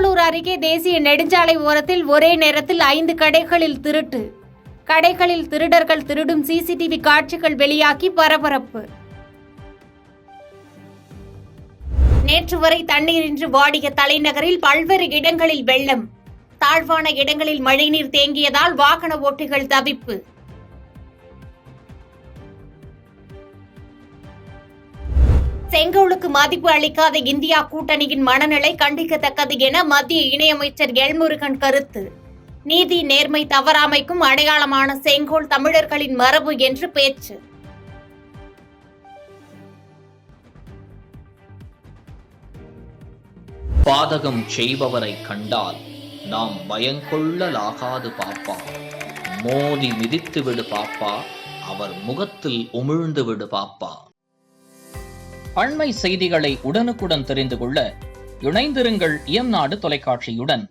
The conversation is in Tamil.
பெரம்பலூர் அருகே தேசிய நெடுஞ்சாலை ஓரத்தில் ஒரே நேரத்தில் 5 கடைகளில் திருட்டு. கடைகளில் திருடர்கள் திருடும் சிசிடிவி காட்சிகள் வெளியாகி பரபரப்பு. நேற்று வரை தண்ணீரின்றி வாடிய தலைநகரில் பல்வேறு இடங்களில் வெள்ளம். தாழ்வான இடங்களில் மழைநீர் தேங்கியதால் வாகன ஓட்டிகள் தவிப்பு. செங்கோலுக்கு மதிப்பு அளிக்காத இந்தியா கூட்டணியின் மனநிலை கண்டிக்கத்தக்கது என மத்திய இணையமைச்சர் எல்முருகன் கருத்து. நீதி, நேர்மை, தவறாமைக்கும் அடையாளமான செங்கோல் தமிழர்களின் மரபு என்று பேச்சு. பாதகம் செய்பவரை கண்டால் நாம் பயங்கொள்ளலாகாது பாப்பா. மோதி மிதித்து விடு பாப்பா, அவர் முகத்தில் உமிழ்ந்து விடு பாப்பா. அண்மை செய்திகளை உடனுக்குடன் தெரிந்து கொள்ள இணைந்திருங்கள் இயம்நாடு தொலைக்காட்சியுடன்.